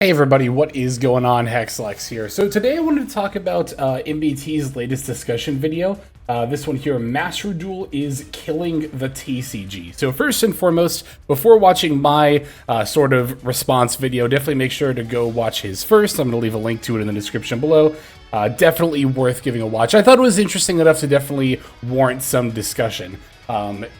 Hey everybody, what is going on? Hexlex here. So today I wanted to talk about MBT's latest discussion video. This one here, Master Duel is killing the TCG. So first and foremost, before watching my sort of response video, definitely make sure to go watch his first. I'm going to leave a link to it in the description below. Definitely worth giving a watch. I thought it was interesting enough to definitely warrant some discussion.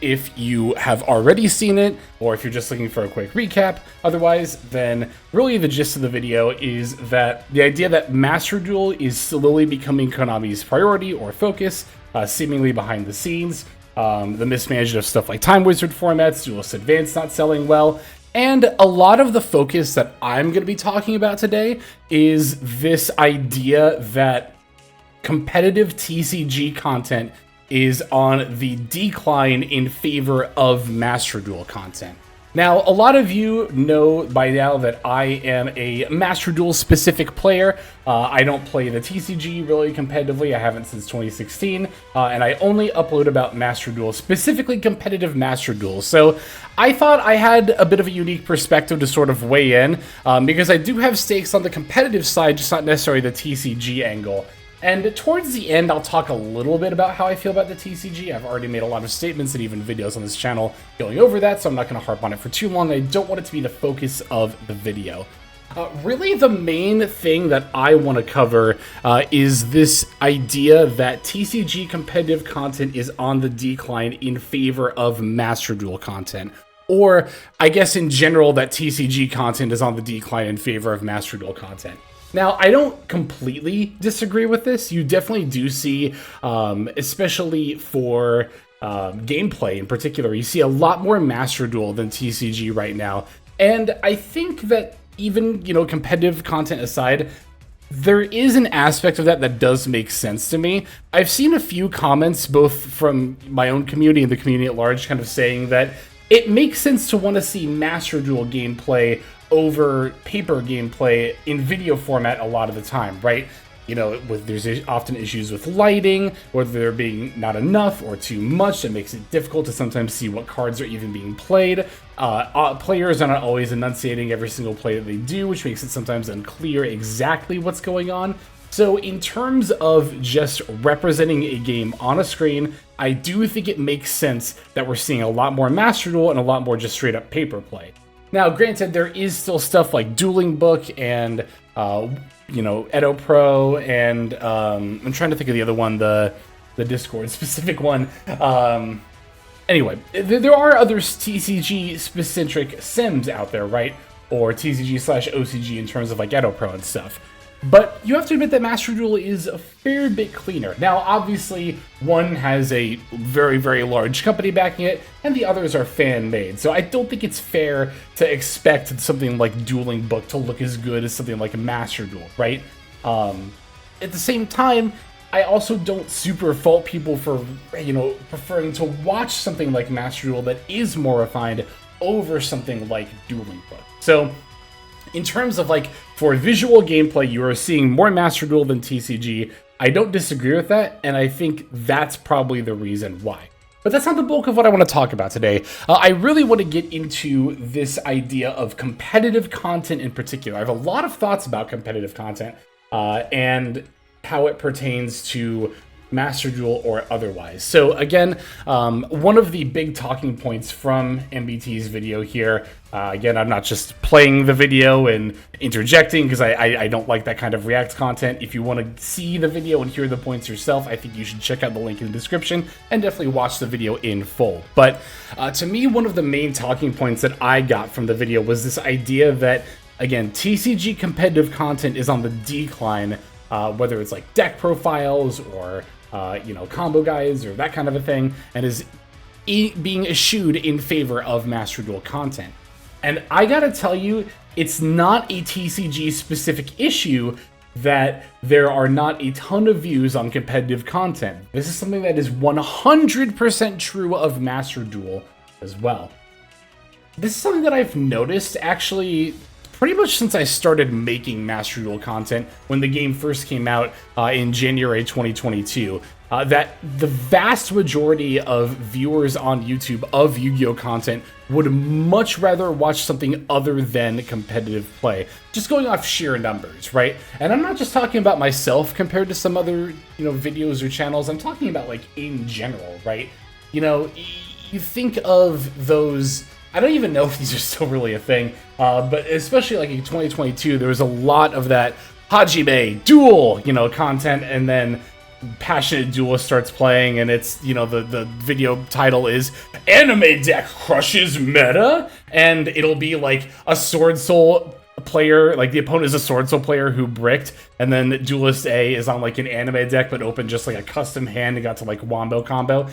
If you have already seen it, or if you're just looking for a quick recap, otherwise, then really the gist of the video is that the idea that Master Duel is slowly becoming Konami's priority or focus, seemingly behind the scenes, the mismanagement of stuff like Time Wizard formats, Duelist Advanced not selling well, and a lot of the focus that I'm going to be talking about today is this idea that competitive TCG content is on the decline in favor of Master Duel content. Now, a lot of you know by now that I am a Master Duel specific player. I don't play the TCG really competitively. I haven't since 2016, and I only upload about Master Duel, specifically competitive Master Duel. So I thought I had a bit of a unique perspective to sort of weigh in, because I do have stakes on the competitive side, just not necessarily the TCG angle. And towards the end, I'll talk a little bit about how I feel about the TCG. I've already made a lot of statements and even videos on this channel going over that, so I'm not going to harp on it for too long. I don't want it to be the focus of the video. Really, the main thing that I want to cover is this idea that TCG competitive content is on the decline in favor of Master Duel content. Or, I guess in general, that TCG content is on the decline in favor of Master Duel content. Now, I don't completely disagree with this. You definitely do see, especially for gameplay in particular, you see a lot more Master Duel than TCG right now. And I think that even, competitive content aside, there is an aspect of that that does make sense to me. I've seen a few comments, both from my own community and the community at large, kind of saying that it makes sense to want to see Master Duel gameplay over paper gameplay in video format a lot of the time, right? There's often issues with lighting, whether there being not enough or too much that makes it difficult to sometimes see what cards are even being played. Players are not always enunciating every single play that they do, which makes it sometimes unclear exactly what's going on. So in terms of just representing a game on a screen, I do think it makes sense that we're seeing a lot more Master Duel and a lot more just straight up paper play. Now, granted, there is still stuff like Dueling Book and, Edo Pro, and I'm trying to think of the other one, the Discord specific one. Anyway, there are other TCG-specific sims out there, right? Or TCG/OCG in terms of like Edo Pro and stuff. But you have to admit that Master Duel is a fair bit cleaner. Now, obviously, one has a very, very large company backing it, and the others are fan-made. So I don't think it's fair to expect something like Dueling Book to look as good as something like Master Duel, right? At the same time, I also don't super fault people for, preferring to watch something like Master Duel that is more refined over something like Dueling Book. So in terms of for visual gameplay, you are seeing more Master Duel than TCG. I don't disagree with that, and I think that's probably the reason why. But that's not the bulk of what I want to talk about today. I really want to get into this idea of competitive content in particular. I have a lot of thoughts about competitive content and how it pertains to Master Duel or otherwise. So again, one of the big talking points from MBT's video here, again, I'm not just playing the video and interjecting because I don't like that kind of React content. If you want to see the video and hear the points yourself, I think you should check out the link in the description and definitely watch the video in full. But to me, one of the main talking points that I got from the video was this idea that, again, TCG competitive content is on the decline, whether it's like deck profiles or combo guides or that kind of a thing, and is being eschewed in favor of Master Duel content. And I gotta tell you, it's not a TCG specific issue that there are not a ton of views on competitive content. This is something that is 100% true of Master Duel as well. This is something that I've noticed actually pretty much since I started making Master Duel content when the game first came out in January 2022. that the vast majority of viewers on YouTube of Yu-Gi-Oh content would much rather watch something other than competitive play. Just going off sheer numbers, right? And I'm not just talking about myself compared to some other, videos or channels. I'm talking about like in general, right? You think of those, I don't even know if these are still really a thing, but especially like in 2022, there was a lot of that Hajime Duel, content, and then Passionate Duelist starts playing, and it's, the video title is Anime Deck Crushes Meta, and it'll be like a Sword Soul player, like the opponent is a Sword Soul player who bricked, and then Duelist A is on like an anime deck, but opened just like a custom hand and got to like Wombo combo.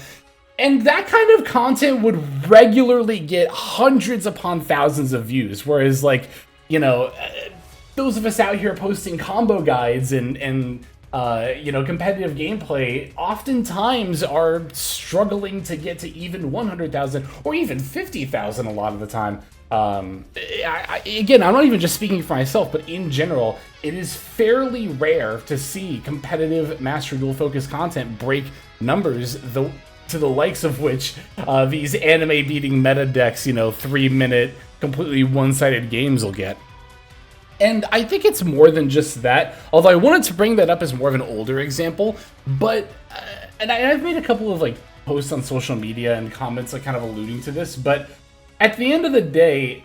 And that kind of content would regularly get hundreds upon thousands of views, whereas like, those of us out here posting combo guides and competitive gameplay oftentimes are struggling to get to even 100,000 or even 50,000 a lot of the time. Again, I'm not even just speaking for myself, but in general, it is fairly rare to see competitive Master Duel focused content break numbers to the likes of which these anime beating meta decks, 3-minute completely one-sided games will get. And I think it's more than just that, although I wanted to bring that up as more of an older example, but, and I've made a couple of like posts on social media and comments like kind of alluding to this, but at the end of the day,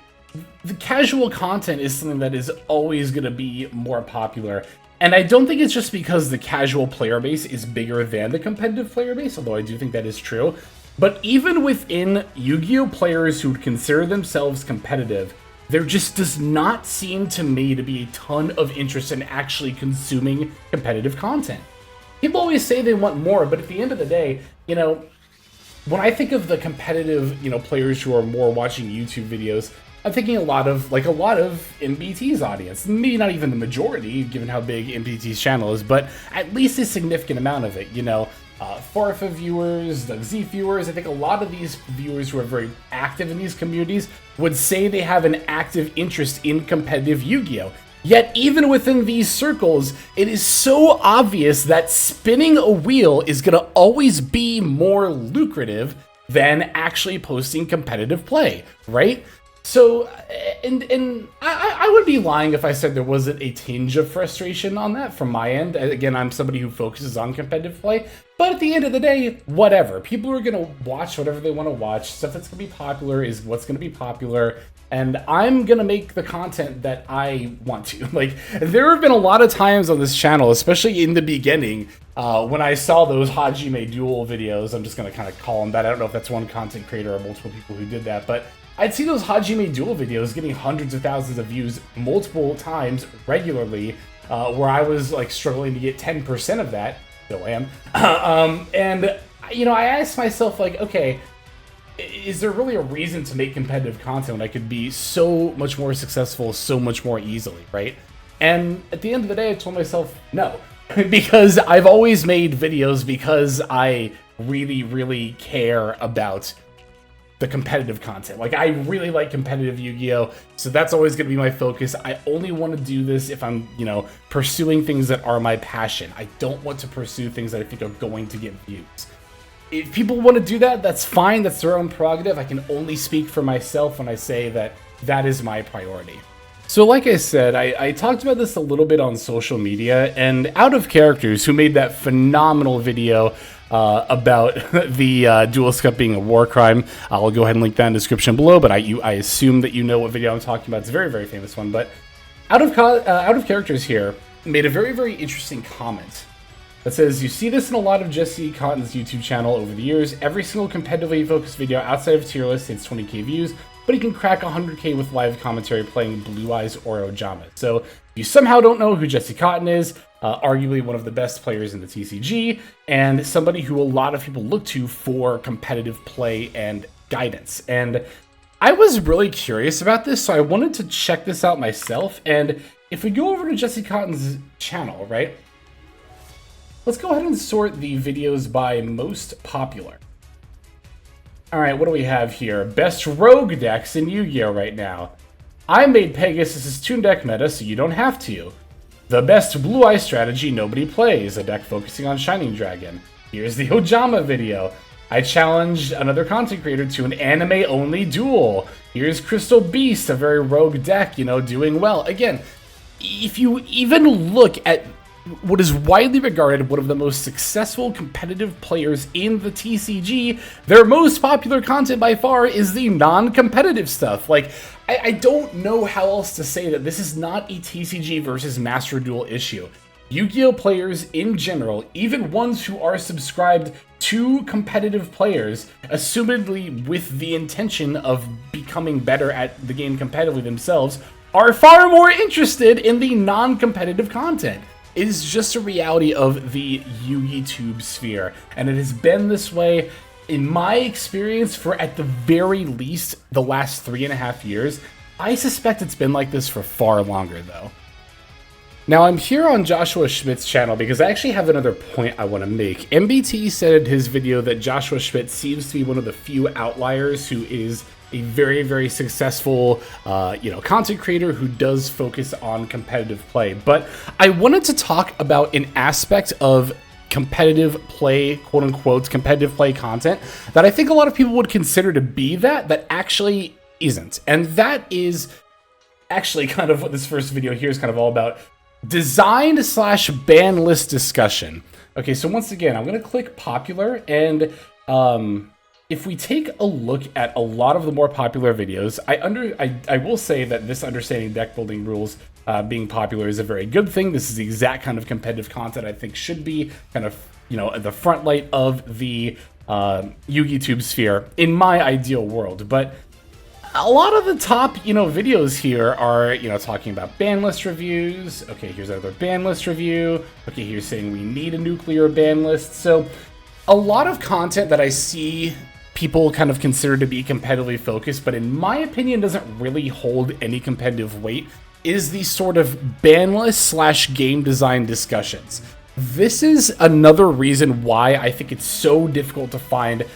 the casual content is something that is always going to be more popular. And I don't think it's just because the casual player base is bigger than the competitive player base, although I do think that is true. But even within Yu-Gi-Oh players who would consider themselves competitive, there just does not seem to me to be a ton of interest in actually consuming competitive content. People always say they want more, but at the end of the day, when I think of the competitive, players who are more watching YouTube videos, I'm thinking a lot of MBT's audience. Maybe not even the majority, given how big MBT's channel is, but at least a significant amount of it, Farfa viewers, the Z viewers. I think a lot of these viewers who are very active in these communities would say they have an active interest in competitive Yu-Gi-Oh! Yet even within these circles, it is so obvious that spinning a wheel is going to always be more lucrative than actually posting competitive play, right? So, and I would be lying if I said there wasn't a tinge of frustration on that from my end. Again, I'm somebody who focuses on competitive play, but at the end of the day, whatever. People are going to watch whatever they want to watch. Stuff that's going to be popular is what's going to be popular, and I'm going to make the content that I want to. Like, there have been a lot of times on this channel, especially in the beginning, when I saw those Hajime Duel videos. I'm just going to kind of call them that. I don't know if that's one content creator or multiple people who did that, but I'd see those Hajime Duel videos getting hundreds of thousands of views multiple times regularly, where I was like struggling to get 10% of that. Still am. And I asked myself, like, okay, is there really a reason to make competitive content when I could be so much more successful so much more easily, right? And at the end of the day, I told myself no, because I've always made videos because I really, really care about the competitive content. Like, I really like competitive Yu-Gi-Oh! So that's always going to be my focus. I only want to do this if I'm, pursuing things that are my passion. I don't want to pursue things that I think are going to get views. If people want to do that, that's fine. That's their own prerogative. I can only speak for myself when I say that that is my priority. So like I said, I talked about this a little bit on social media, and Out of Characters, who made that phenomenal video about the Duelist Cup being a war crime. I'll go ahead and link that in the description below, but I assume that you know what video I'm talking about. It's a very, very famous one. But Out of Characters here made a very, very interesting comment that says, you see this in a lot of Jesse Cotton's YouTube channel over the years. Every single competitively focused video outside of tier list hits 20k views, but he can crack 100k with live commentary playing Blue Eyes or Ojama. So if you somehow don't know who Jesse Cotton is, arguably one of the best players in the TCG, and somebody who a lot of people look to for competitive play and guidance. And I was really curious about this, so I wanted to check this out myself. And if we go over to Jesse Cotton's channel, right, let's go ahead and sort the videos by most popular. All right, what do we have here? Best rogue decks in Yu-Gi-Oh! Right now. I made Pegasus's Toon deck meta, so you don't have to. The best Blue Eye strategy nobody plays, a deck focusing on Shining Dragon. Here's the Ojama video. I challenged another content creator to an anime-only duel. Here's Crystal Beast, a very rogue deck, you know, doing well. Again, if you even look at what is widely regarded one of the most successful competitive players in the TCG, their most popular content by far is the non-competitive stuff. Like, I don't know how else to say that this is not a TCG versus Master Duel issue. Yu-Gi-Oh players in general, even ones who are subscribed to competitive players, assumedly with the intention of becoming better at the game competitively themselves, are far more interested in the non-competitive content. It is just a reality of the Yu-Gi-Tube sphere, and it has been this way, in my experience, for at the very least the last 3.5 years. I suspect it's been like this for far longer, though. Now, I'm here on Joshua Schmidt's channel because I actually have another point I want to make. MBT said in his video that Joshua Schmidt seems to be one of the few outliers who is a very, very successful, content creator who does focus on competitive play. But I wanted to talk about an aspect of competitive play, quote unquote, competitive play content that I think a lot of people would consider to be that actually isn't. And that is actually kind of what this first video here is kind of all about. Design / ban list discussion. Okay, so once again, I'm going to click popular, and if we take a look at a lot of the more popular videos, I will say that this understanding deck building rules being popular is a very good thing. This is the exact kind of competitive content I think should be kind of, at the front light of the Yu-Gi-Tube sphere in my ideal world. But a lot of the top, videos here are, talking about ban list reviews. Okay, here's another ban list review. Okay, here's saying we need a nuclear ban list. So a lot of content that I see people kind of consider to be competitively focused, but in my opinion doesn't really hold any competitive weight, is the sort of ban list / game design discussions. This is another reason why I think it's so difficult to find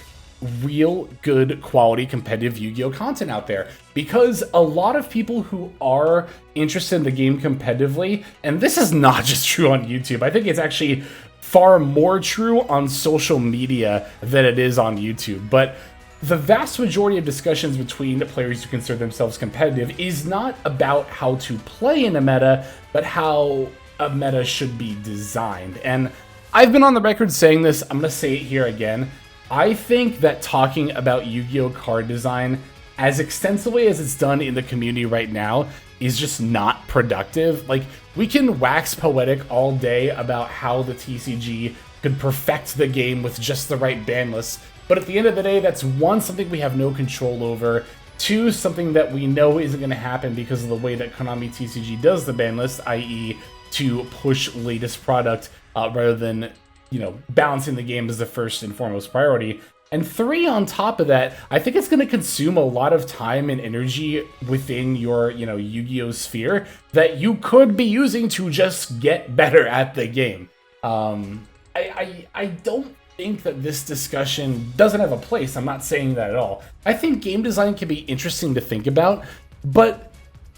real good quality competitive Yu-Gi-Oh content out there, because a lot of people who are interested in the game competitively, and this is not just true on YouTube, I think it's actually far more true on social media than it is on YouTube, but the vast majority of discussions between players who consider themselves competitive is not about how to play in a meta, but how a meta should be designed. And I've been on the record saying this, I'm going to say it here again. I think that talking about Yu-Gi-Oh card design as extensively as it's done in the community right now is just not productive. Like, we can wax poetic all day about how the TCG could perfect the game with just the right ban list, but at the end of the day, that's one, something we have no control over, two, something that we know isn't going to happen because of the way that Konami TCG does the ban list, i.e. to push latest product rather than balancing the game as the first and foremost priority. And three, on top of that, I think it's going to consume a lot of time and energy within your, Yu-Gi-Oh sphere that you could be using to just get better at the game. I don't think that this discussion doesn't have a place. I'm not saying that at all. I think game design can be interesting to think about, but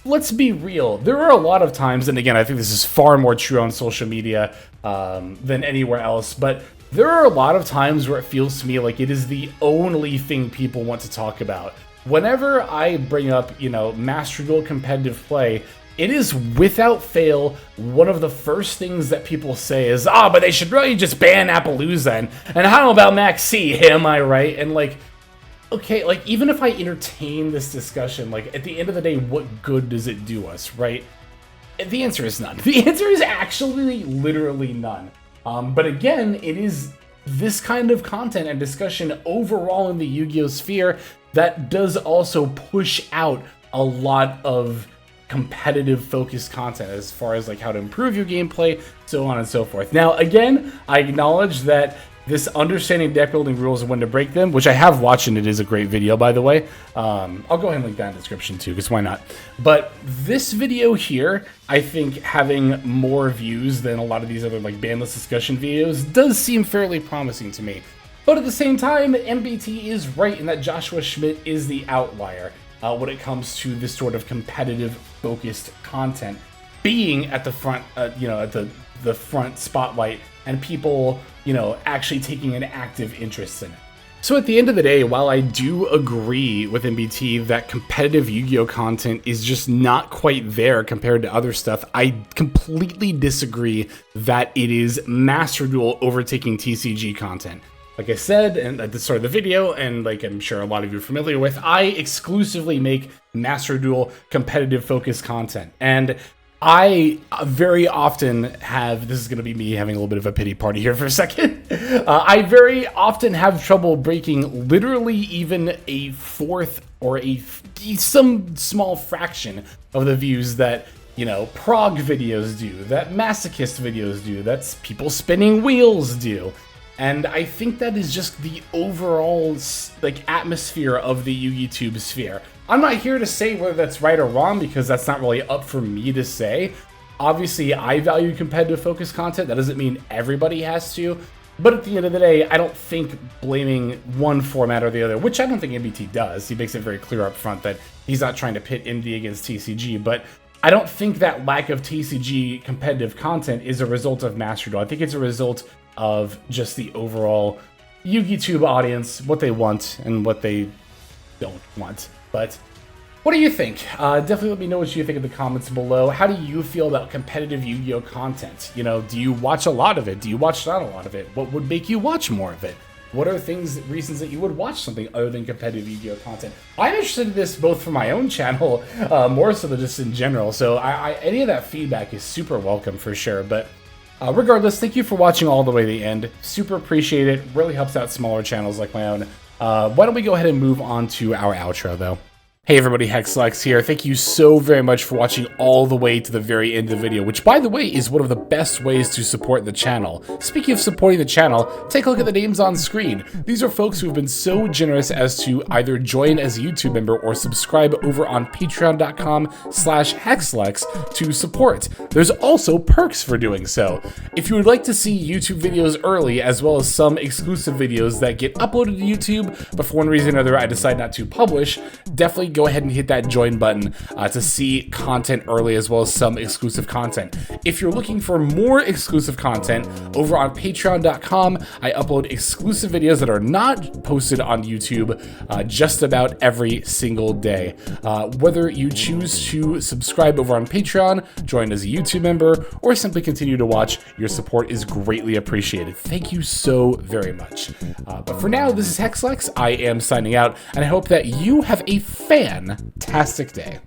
let's be real. There are a lot of times, and again, I think this is far more true on social media than anywhere else, but there are a lot of times where it feels to me like it is the only thing people want to talk about. Whenever I bring up, Master Duel competitive play, it is without fail one of the first things that people say is, but they should really just ban Appaloosa, and how about Max C? Am I right? And like, okay, like, even if I entertain this discussion, like, at the end of the day, what good does it do us, right? The answer is none. The answer is actually literally none. But again, it is this kind of content and discussion overall in the Yu-Gi-Oh sphere that does also push out a lot of competitive focused content as far as like how to improve your gameplay, so on and so forth. Now, again, I acknowledge that this understanding deck building rules and when to break them, which I have watched, and it is a great video, by the way. I'll go ahead and link that in the description too, because why not? But this video here, I think having more views than a lot of these other like banlist discussion videos does seem fairly promising to me. But at the same time, MBT is right in that Joshua Schmidt is the outlier when it comes to this sort of competitive focused content being at the front, at the front spotlight and people, you know, actually taking an active interest in it. So at the end of the day, while I do agree with MBT that competitive Yu-Gi-Oh content is just not quite there compared to other stuff, I completely disagree that it is Master Duel overtaking TCG content. Like I said and at the start of the video, and like I'm sure a lot of you are familiar with, I exclusively make Master Duel competitive focused content. And I very often have, this is going to be me having a little bit of a pity party here for a second. I very often have trouble breaking literally even a fourth or some small fraction of the views that, you know, prog videos do, that masochist videos do, that's people spinning wheels do. And I think that is just the overall like atmosphere of the YouTube sphere. I'm not here to say whether that's right or wrong because that's not really up for me to say. Obviously, I value competitive focused content. That doesn't mean everybody has to. But at the end of the day, I don't think blaming one format or the other, which I don't think MBT does. He makes it very clear up front that he's not trying to pit MD against TCG, but I don't think that lack of TCG competitive content is a result of Master Duel. I think it's a result of just the overall YugiTube audience, what they want and what they don't want. But what do you think? Definitely let me know what you think in the comments below. How do you feel about competitive Yu-Gi-Oh content? You know, do you watch a lot of it? Do you watch not a lot of it? What would make you watch more of it? What are reasons that you would watch something other than competitive Yu-Gi-Oh content? I'm interested in this both for my own channel, more so than just in general. So any of that feedback is super welcome for sure. But regardless, thank you for watching all the way to the end. Super appreciate it. Really helps out smaller channels like my own. Why don't we go ahead and move on to our outro, though? Hey everybody, Hexlex here. Thank you so very much for watching all the way to the very end of the video, which by the way is one of the best ways to support the channel. Speaking of supporting the channel, take a look at the names on screen. These are folks who have been so generous as to either join as a YouTube member or subscribe over on patreon.com/Hexlex to support. There's also perks for doing so. If you would like to see YouTube videos early, as well as some exclusive videos that get uploaded to YouTube, but for one reason or another I decide not to publish, definitely go ahead and hit that join button to see content early as well as some exclusive content. If you're looking for more exclusive content, over on patreon.com, I upload exclusive videos that are not posted on YouTube just about every single day. Whether you choose to subscribe over on Patreon, join as a YouTube member, or simply continue to watch, your support is greatly appreciated. Thank you so very much. But for now, this is Hexlex. I am signing out, and I hope that you have a fantastic day.